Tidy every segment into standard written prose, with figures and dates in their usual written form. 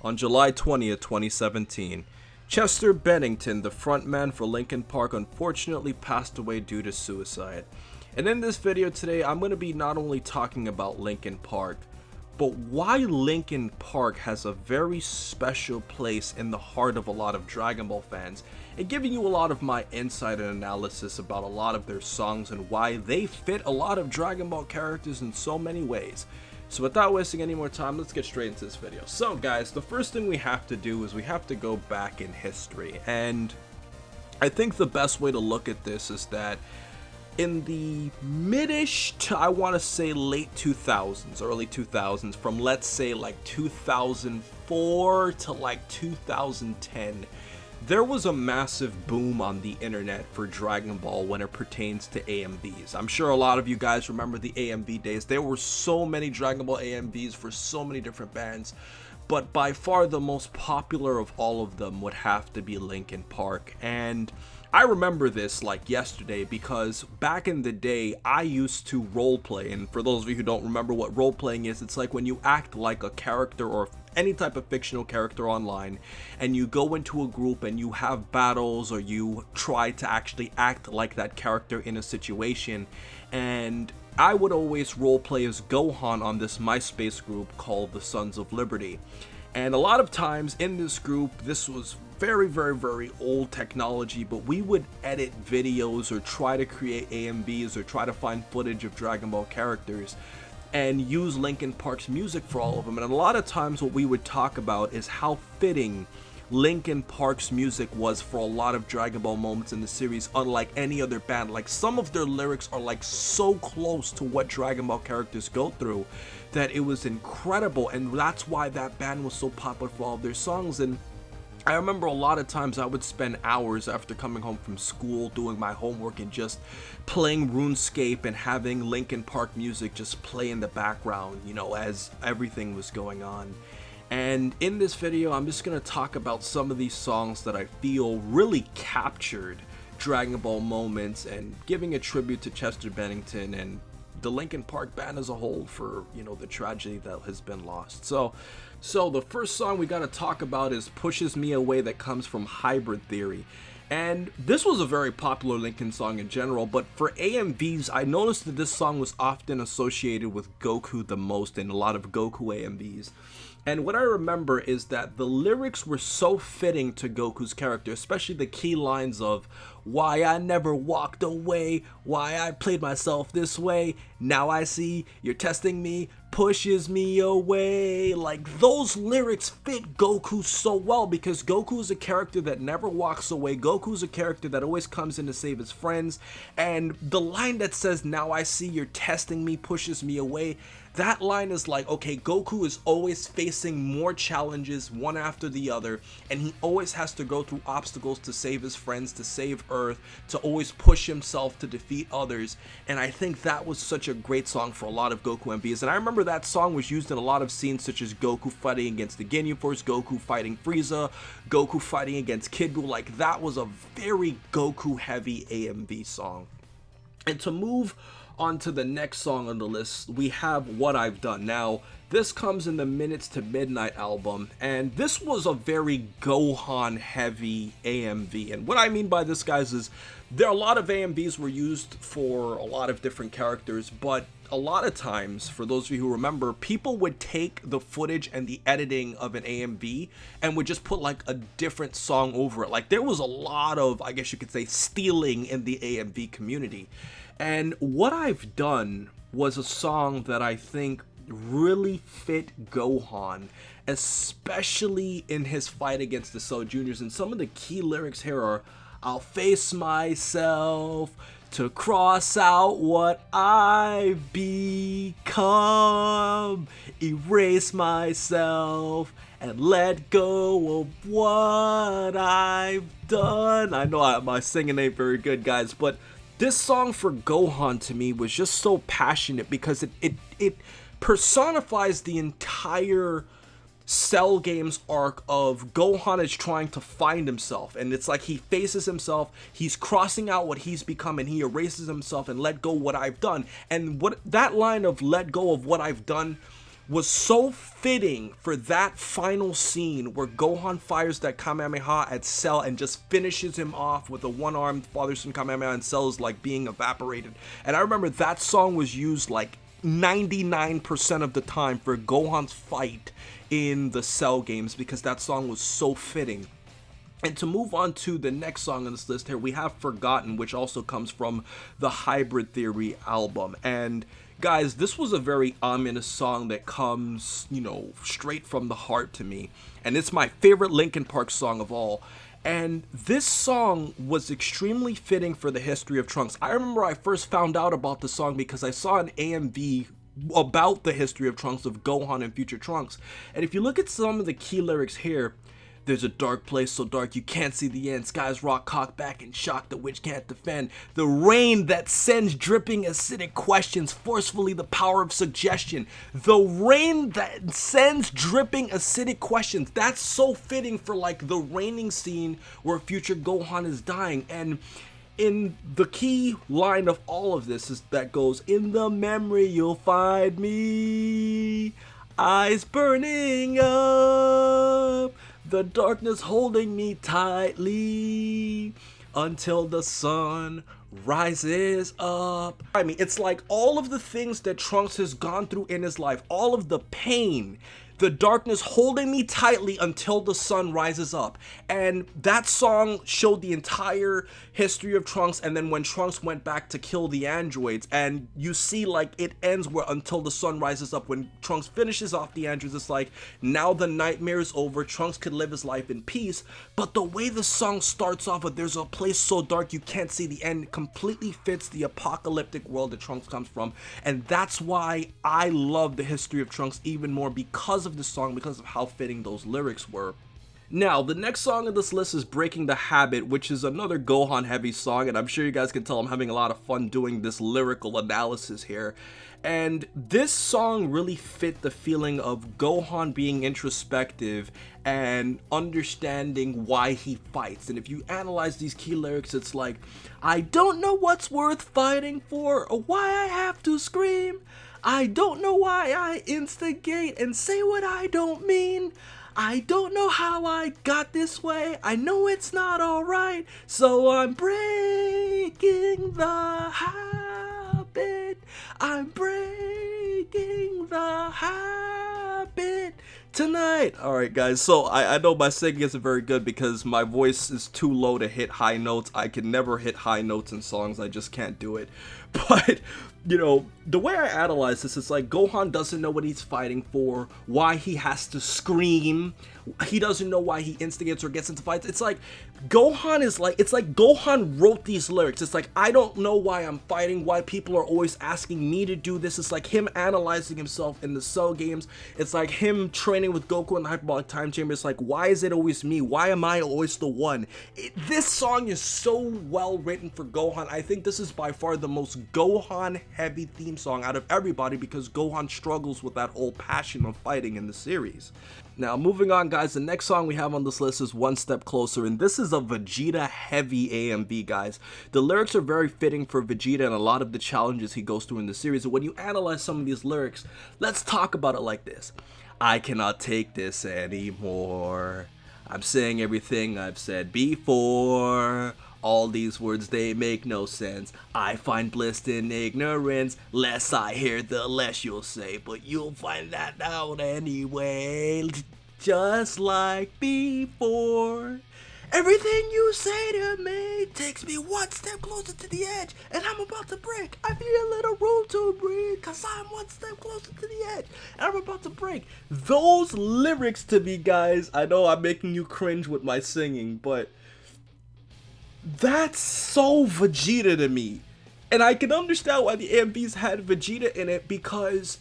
On July 20th, 2017, Chester Bennington, the frontman for Linkin Park, unfortunately passed away due to suicide. And in this video today, I'm going to be not only talking about Linkin Park, but why Linkin Park has a very special place in the heart of a lot of Dragon Ball fans, and giving you a lot of my insight and analysis about a lot of their songs and why they fit a lot of Dragon Ball characters in so many ways. So without wasting any more time, let's get straight into this video. So guys, the first thing we have to do is we have to go back in history, and I think the best way to look at this is that in the mid-ish to, I want to say, late 2000s, early 2000s, from let's say like 2004 to like 2010, there was a massive boom on the internet for Dragon Ball when it pertains to AMVs. I'm sure a lot of you guys remember the AMV days. There were so many Dragon Ball AMVs for so many different bands, but by far the most popular of all of them would have to be Linkin Park. And I remember this like yesterday because back in the day I used to roleplay, and for those of you who don't remember what roleplaying is, it's like when you act like a character or any type of fictional character online, and you go into a group and you have battles, or you try to actually act like that character in a situation. And I would always roleplay as Gohan on this MySpace group called the Sons of Liberty. And a lot of times in this group, this was very old technology, but we would edit videos or try to create AMVs or try to find footage of Dragon Ball characters and use Linkin Park's music for all of them. And a lot of times what we would talk about is how fitting Linkin Park's music was for a lot of Dragon Ball moments in the series, unlike any other band. Like, some of their lyrics are like so close to what Dragon Ball characters go through that it was incredible, and that's why that band was so popular for all of their songs. And I remember a lot of times I would spend hours after coming home from school doing my homework and just playing RuneScape and having Linkin Park music just play in the background, you know, as everything was going on. And in this video, I'm just going to talk about some of these songs that I feel really captured Dragon Ball moments, and giving a tribute to Chester Bennington and the Linkin Park band as a whole for, you know, the tragedy that has been lost. So the first song we got to talk about is Pushes Me Away, that comes from Hybrid Theory. And this was a very popular Linkin song in general, but for AMVs, I noticed that this song was often associated with Goku the most in a lot of Goku AMVs. And what I remember is that the lyrics were so fitting to Goku's character, especially the key lines of "Why I never walked away, why I played myself this way, now I see you're testing me, pushes me away." Like, those lyrics fit Goku so well because Goku is a character that never walks away. Goku is a character that always comes in to save his friends. And the line that says, "Now I see you're testing me, pushes me away," that line is like, okay, Goku is always facing more challenges one after the other, and he always has to go through obstacles to save his friends, to save Earth, to always push himself to defeat others. And I think that was such a great song for a lot of Goku MVs. And I remember that song was used in a lot of scenes, such as Goku fighting against the Ginyu Force, Goku fighting Frieza, Goku fighting against Kid Buu. Like, that was a very Goku heavy AMV song. And to move on to the next song on the list, we have What I've Done. Now, this comes in the Minutes to Midnight album, and this was a very Gohan heavy AMV. And what I mean by this, guys, is there are a lot of AMVs were used for a lot of different characters, but a lot of times, for those of you who remember, people would take the footage and the editing of an AMV and would just put like a different song over it. Like, there was a lot of, I guess you could say, stealing in the AMV community. And What I've Done was a song that I think really fit Gohan, especially in his fight against the Cell Juniors. And some of the key lyrics here are, "I'll face myself to cross out what I've become, erase myself and let go of what I've done." I know my singing ain't very good, guys, but this song for Gohan to me was just so passionate because it personifies the entire Cell Games arc of Gohan is trying to find himself, and it's like he faces himself, he's crossing out what he's become, and he erases himself and let go what I've done. And what that line of "let go of what I've done" was so fitting for that final scene where Gohan fires that Kamehameha at Cell and just finishes him off with a one-armed Father-Son Kamehameha, and Cell is like being evaporated. And I remember that song was used like 99% of the time for Gohan's fight in the Cell games because that song was so fitting. And to move on to the next song on this list here, we have Forgotten, which also comes from the Hybrid Theory album. And guys, this was a very ominous song that comes, you know, straight from the heart to me. And it's my favorite Linkin Park song of all. And this song was extremely fitting for the history of Trunks. I remember I first found out about the song because I saw an AMV about the history of Trunks, of Gohan and future Trunks. And if you look at some of the key lyrics here, there's a dark place so dark you can't see the end. Skies rock cocked back in shock, the witch can't defend. The rain that sends dripping acidic questions, forcefully the power of suggestion. The rain that sends dripping acidic questions. That's so fitting for like the raining scene where future Gohan is dying. And in the key line of all of this is that goes, in the memory you'll find me, eyes burning up, the darkness holding me tightly until the sun rises up. I mean, it's like all of the things that Trunks has gone through in his life, all of the pain, the darkness holding me tightly until the sun rises up. And that song showed the entire history of Trunks, and then when Trunks went back to kill the androids, and you see like it ends where until the sun rises up. When Trunks finishes off the androids, it's like now the nightmare is over, Trunks could live his life in peace. But the way the song starts off with there's a place so dark you can't see the end completely fits the apocalyptic world that Trunks comes from. And that's why I love the history of Trunks even more, because of the song, because of how fitting those lyrics were. Now, the next song on this list is Breaking the Habit, which is another Gohan heavy song, and I'm sure you guys can tell I'm having a lot of fun doing this lyrical analysis here. And this song really fit the feeling of Gohan being introspective and understanding why he fights. And if you analyze these key lyrics, it's like, I don't know what's worth fighting for or why I have to scream. I don't know why I instigate and say what I don't mean. I don't know how I got this way. I know it's not alright. So I'm breaking the habit. I'm breaking the habit tonight. Alright guys, so I know my singing isn't very good because my voice is too low to hit high notes. I can never hit high notes in songs. I just can't do it. But, you know, the way I analyze this, it's like Gohan doesn't know what he's fighting for, why he has to scream. He doesn't know why he instigates or gets into fights. It's like Gohan is like, it's like Gohan wrote these lyrics. It's like, I don't know why I'm fighting, why people are always asking me to do this. It's like him analyzing himself in the Cell games. It's like him training with Goku in the Hyperbolic Time Chamber. It's like, why is it always me? Why am I always the one? This song is so well written for Gohan. I think this is by far the most Gohan heavy theme song out of everybody because Gohan struggles with that whole passion of fighting in the series. Now, moving on, guys, the next song we have on this list is One Step Closer, and this is a Vegeta heavy AMV, guys. The lyrics are very fitting for Vegeta and a lot of the challenges he goes through in the series. And when you analyze some of these lyrics, let's talk about it like this. I cannot take this anymore. I'm saying everything I've said before. All these words, they make no sense. I find bliss in ignorance. Less I hear, the less you'll say. But you'll find that out anyway. Just like before. Everything you say to me takes me one step closer to the edge. And I'm about to break. I need a little room to breathe. Cause I'm one step closer to the edge. And I'm about to break. Those lyrics to me, guys. I know I'm making you cringe with my singing, but that's so Vegeta to me. And I can understand why the AMVs had Vegeta in it, because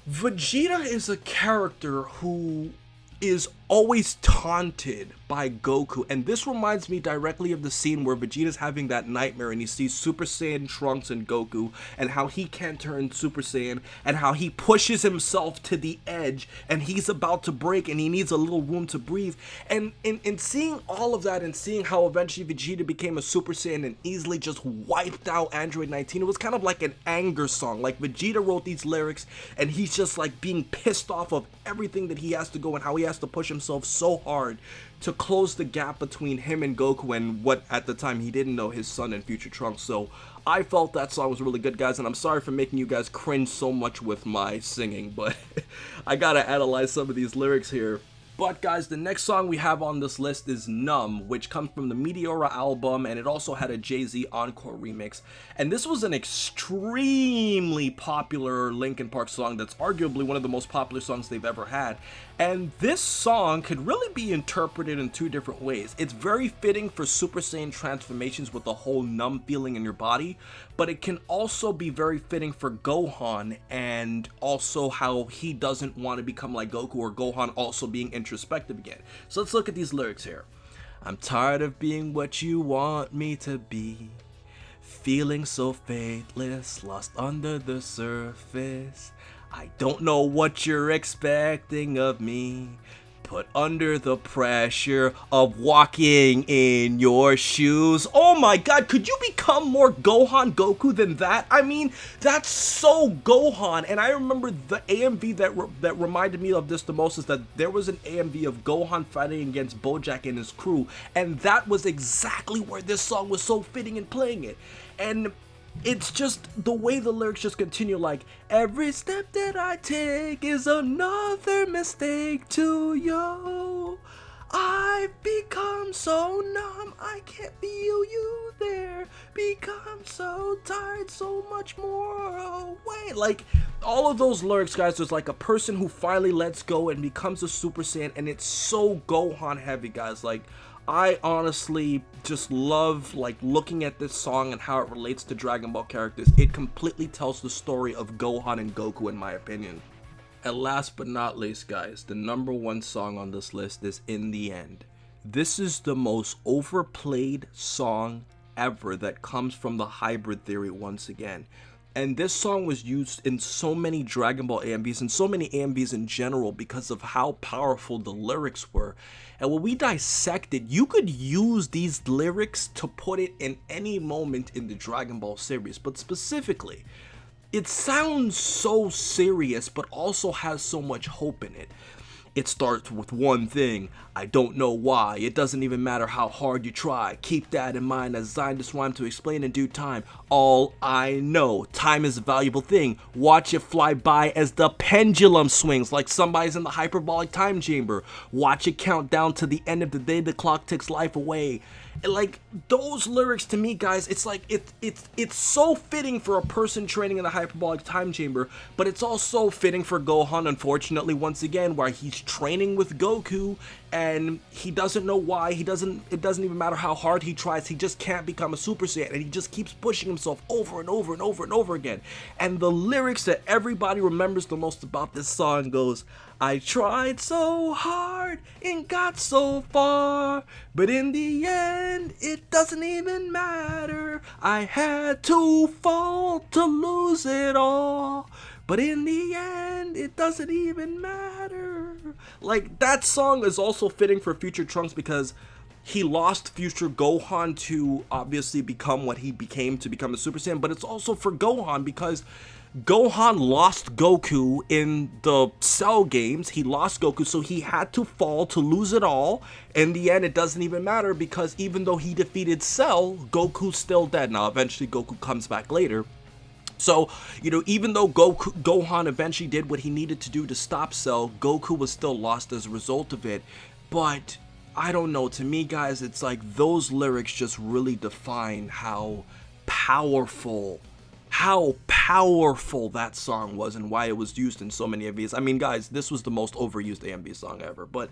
Vegeta is a character who is always taunted by Goku, and this reminds me directly of the scene where Vegeta's having that nightmare and he sees Super Saiyan Trunks and Goku and how he can't turn Super Saiyan and how he pushes himself to the edge and he's about to break and he needs a little room to breathe. And in seeing all of that and seeing how eventually Vegeta became a Super Saiyan and easily just wiped out Android 19, it was kind of like an anger song. Like Vegeta wrote these lyrics and he's just like being pissed off of everything that he has to go and how he has to push himself so hard to close the gap between him and Goku and what at the time he didn't know, his son and future Trunks. So I felt that song was really good, guys, and I'm sorry for making you guys cringe so much with my singing, but I gotta analyze some of these lyrics here. But guys, the next song we have on this list is Numb, which comes from the Meteora album, and it also had a Jay-Z encore remix. And this was an extremely popular Linkin Park song that's arguably one of the most popular songs they've ever had. And this song could really be interpreted in two different ways. It's very fitting for Super Saiyan transformations with the whole numb feeling in your body, but it can also be very fitting for Gohan and also how he doesn't want to become like Goku, or Gohan also being introspective again. So let's look at these lyrics here. I'm tired of being what you want me to be, feeling so faithless, lost under the surface. I don't know what you're expecting of me, put under the pressure of walking in your shoes. Oh my god, could you become more Gohan Goku than that? I mean, that's so Gohan. And I remember the AMV that reminded me of this the most is that there was an AMV of Gohan fighting against Bojack and his crew, and that was exactly where this song was so fitting in playing it. And it's just the way the lyrics just continue, like, every step that I take is another mistake to you. I've become so numb, I can't feel you there. Become so tired, so much more away. Like, all of those lyrics, guys, there's like a person who finally lets go and becomes a Super Saiyan, and it's so Gohan heavy, guys. Like, I honestly just love like looking at this song and how it relates to Dragon Ball characters. It completely tells the story of Gohan and Goku, in my opinion. And last but not least, guys, the number one song on this list is In the End. This is the most overplayed song ever that comes from the hybrid theory once again. And this song was used in so many Dragon Ball AMVs and so many AMVs in general because of how powerful the lyrics were. And when we dissected, you could use these lyrics to put it in any moment in the Dragon Ball series. But specifically, it sounds so serious but also has so much hope in it. It starts with one thing, I don't know why, it doesn't even matter how hard you try, keep that in mind, I designed this rhyme to explain in due time, all I know, time is a valuable thing, watch it fly by as the pendulum swings, like somebody's in the hyperbolic time chamber, watch it count down to the end of the day, the clock ticks life away. And like, those lyrics to me, guys, it's like, it's so fitting for a person training in the hyperbolic time chamber, but it's also fitting for Gohan, unfortunately, once again, where he's training with Goku, and he doesn't know why, it doesn't even matter how hard he tries, he just can't become a Super Saiyan, and he just keeps pushing himself over and over and over and over again. And the lyrics that everybody remembers the most about this song goes, I tried so hard and got so far, but in the end, it doesn't even matter. I had to fall to lose it all, but in the end, it doesn't even matter. Like, that song is also fitting for future Trunks because he lost future Gohan to obviously become what he became, to become a Super Saiyan, but it's also for Gohan because Gohan lost Goku in the Cell games. He lost Goku, so he had to fall to lose it all. In the end, it doesn't even matter because even though he defeated Cell, Goku's still dead. Now, eventually, Goku comes back later. So, you know, even though Gohan eventually did what he needed to do to stop Cell, Goku was still lost as a result of it. But I don't know, to me, guys, it's like those lyrics just really define how powerful that song was and why it was used in so many AMVs. I mean, guys, this was the most overused AMV song ever. But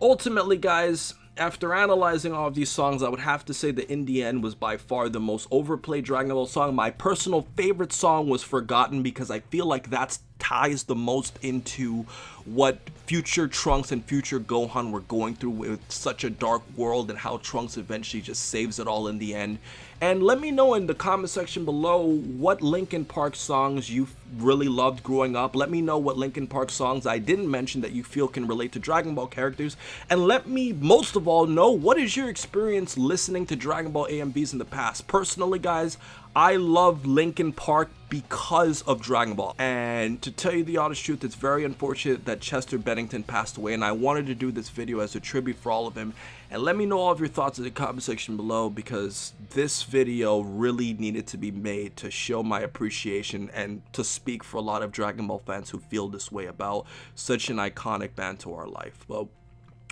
ultimately, guys, after analyzing all of these songs, I would have to say that In the End was by far the most overplayed Dragon Ball song. My personal favorite song was Forgotten because I feel like that ties the most into what future Trunks and future Gohan were going through with such a dark world, and how Trunks eventually just saves it all in the end. And let me know in the comment section below what Linkin Park songs you really loved growing up. Let me know what Linkin Park songs I didn't mention that you feel can relate to Dragon Ball characters. And let me, most of all, know what is your experience listening to Dragon Ball AMVs in the past. Personally, guys, I love Linkin Park because of Dragon Ball. And to tell you the honest truth, it's very unfortunate that Chester Bennington passed away, and I wanted to do this video as a tribute for all of him. And let me know all of your thoughts in the comment section below, because this video really needed to be made to show my appreciation and to speak for a lot of Dragon Ball fans who feel this way about such an iconic band to our life. Well,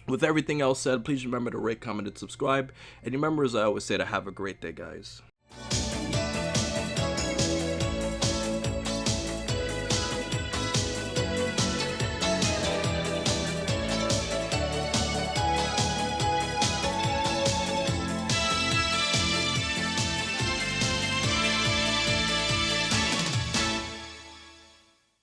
with everything else said, please remember to rate, comment, and subscribe. And remember, as I always say, to have a great day, guys.